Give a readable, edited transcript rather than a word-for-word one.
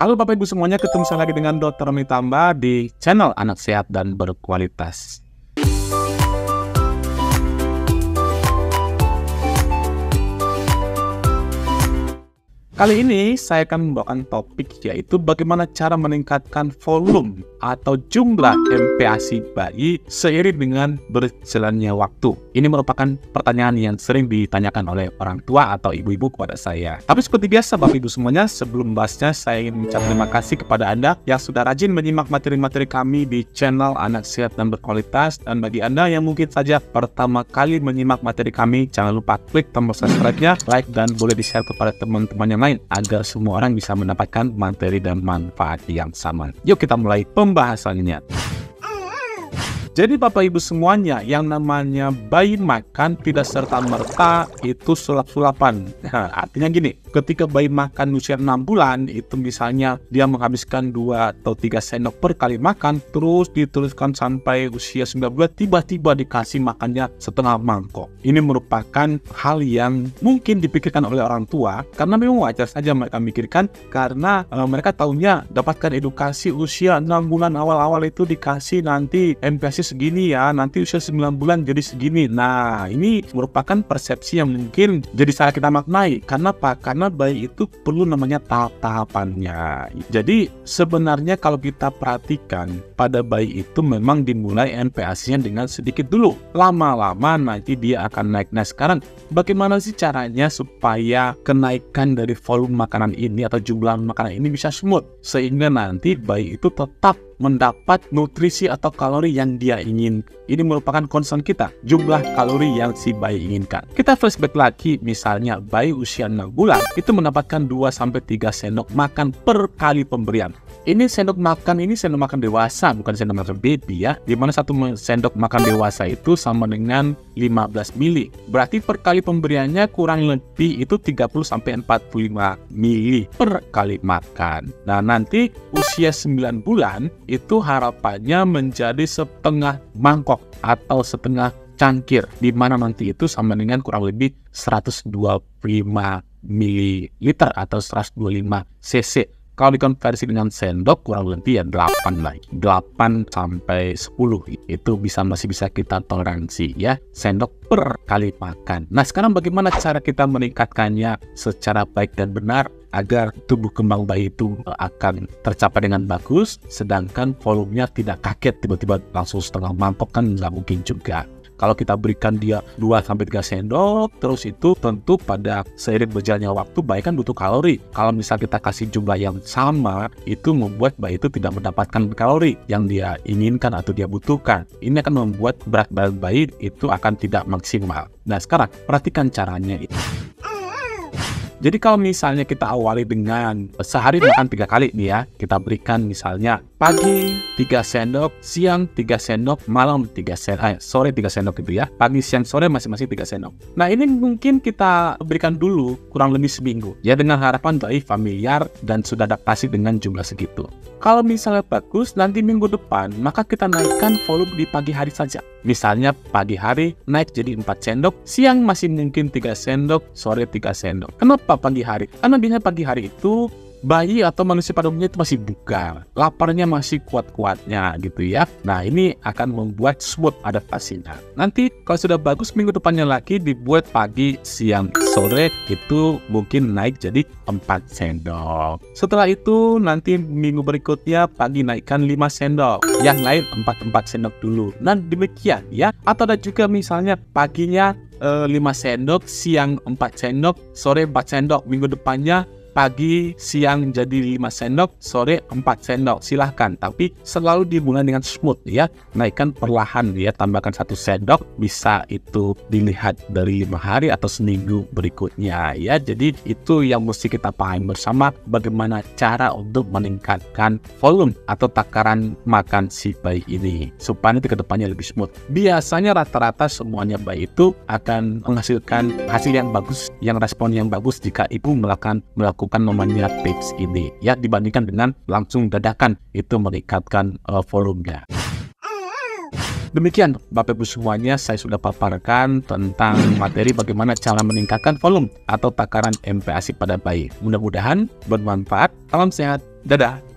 Halo Bapak Ibu semuanya, ketemu saya lagi dengan Dr. Roni Tamba di channel Anak Sehat dan Berkualitas. Kali ini saya akan membawakan topik yaitu bagaimana cara meningkatkan volume atau jumlah MPASI bayi seiring dengan berjalannya waktu. Ini merupakan pertanyaan yang sering ditanyakan oleh orang tua atau ibu-ibu kepada saya. Tapi seperti biasa Bapak Ibu semuanya, sebelum membahasnya saya ingin mengucapkan terima kasih kepada Anda yang sudah rajin menyimak materi-materi kami di channel Anak Sehat dan Berkualitas. Dan bagi Anda yang mungkin saja pertama kali menyimak materi kami, jangan lupa klik tombol subscribe-nya, like, dan boleh di-share kepada teman-teman yang lain agar semua orang bisa mendapatkan materi dan manfaat yang sama. Yuk kita mulai pembahasannya. Jadi Bapak Ibu semuanya, yang namanya bayi makan tidak serta-merta itu sulap-sulapan. Nah, artinya gini, ketika bayi makan usia 6 bulan, itu misalnya dia menghabiskan 2 atau 3 sendok per kali makan, terus diteruskan sampai usia 9 bulan, tiba-tiba dikasih makannya setengah mangkok. Ini merupakan hal yang mungkin dipikirkan oleh orang tua, karena memang wajar saja mereka mikirkan, karena mereka tahunya dapatkan edukasi usia 6 bulan awal-awal itu dikasih nanti MPASI segini ya, nanti usia 9 bulan jadi segini. Nah, ini merupakan persepsi yang mungkin jadi salah kita maknai. Karena apa? Karena bayi itu perlu namanya tahap-tahapannya. Jadi sebenarnya kalau kita perhatikan, pada bayi itu memang dimulai MPASI-nya dengan sedikit dulu. Lama-lama nanti dia akan naik. Nah, sekarang bagaimana sih caranya supaya kenaikan dari volume makanan ini atau jumlah makanan ini bisa smooth, sehingga nanti bayi itu tetap mendapat nutrisi atau kalori yang dia ingin. Ini merupakan concern kita, jumlah kalori yang si bayi inginkan. Kita flashback lagi, misalnya bayi usia 6 bulan itu mendapatkan 2-3 sendok makan per kali pemberian. Ini sendok makan dewasa, bukan sendok makan baby ya. Dimana satu sendok makan dewasa itu sama dengan 15 mili. Berarti per kali pemberiannya kurang lebih itu 30-45 mili per kali makan. Nah, nanti usia 9 bulan itu harapannya menjadi setengah mangkok atau setengah cangkir, di mana nanti itu sama dengan kurang lebih 125 ml atau 125 cc. Kalau dikonversi dengan sendok kurang lebih ya 8 lagi. 8 sampai 10 itu masih bisa kita toleransi ya, sendok per kali makan. Nah, sekarang bagaimana cara kita meningkatkannya secara baik dan benar agar tubuh kembang bayi itu akan tercapai dengan bagus, sedangkan volumenya tidak kaget tiba-tiba langsung setengah mangkok, kan nggak mungkin juga. Kalau kita berikan dia 2-3 sendok, terus itu tentu pada seiring berjalannya waktu bayi kan butuh kalori. Kalau misal kita kasih jumlah yang sama, itu membuat bayi itu tidak mendapatkan kalori yang dia inginkan atau dia butuhkan. Ini akan membuat berat badan bayi itu akan tidak maksimal. Nah, sekarang perhatikan caranya itu. Jadi kalau misalnya kita awali dengan sehari makan 3 kali nih ya, kita berikan misalnya pagi 3 sendok, siang 3 sendok, malam 3 sendok, sore 3 sendok gitu ya. Pagi, siang, sore masing-masing 3 sendok. Nah, ini mungkin kita berikan dulu kurang lebih seminggu ya, dengan harapan bayi familiar dan sudah adaptasi dengan jumlah segitu. Kalau misalnya bagus, nanti minggu depan maka kita naikkan volume di pagi hari saja. Misalnya pagi hari naik jadi 4 sendok, siang masih mungkin 3 sendok, sore 3 sendok. Kenapa pagi hari? Karena biasanya pagi hari itu bayi atau manusia pada umumnya itu masih bugar, laparnya masih kuat-kuatnya gitu ya. Nah, ini akan membuat smooth adaptasinya. Nanti kalau sudah bagus, minggu depannya lagi dibuat pagi, siang, sore itu mungkin naik jadi 4 sendok. Setelah itu nanti minggu berikutnya pagi naikkan 5 sendok, yang lain 4 sendok dulu. Nah, demikian ya. Atau ada juga misalnya paginya 5 sendok, siang 4 sendok, sore 4 sendok. Minggu depannya pagi, siang jadi 5 sendok, sore 4 sendok. Silahkan, tapi selalu dimulai dengan smooth ya. Naikkan perlahan ya, tambahkan 1 sendok. Bisa itu dilihat dari 5 hari atau seminggu berikutnya ya. Jadi itu yang mesti kita pahami bersama, bagaimana cara untuk meningkatkan volume atau takaran makan si bayi ini supaya nanti ke depannya lebih smooth. Biasanya rata-rata semuanya bayi itu akan menghasilkan hasil yang bagus, yang respon yang bagus jika ibu melakukan namanya tips ini ya, dibandingkan dengan langsung dadakan itu meningkatkan volumenya. Demikian Bapak Ibu semuanya, saya sudah paparkan tentang materi bagaimana cara meningkatkan volume atau takaran MPASI pada bayi. Mudah-mudahan bermanfaat. Salam sehat. Dadah!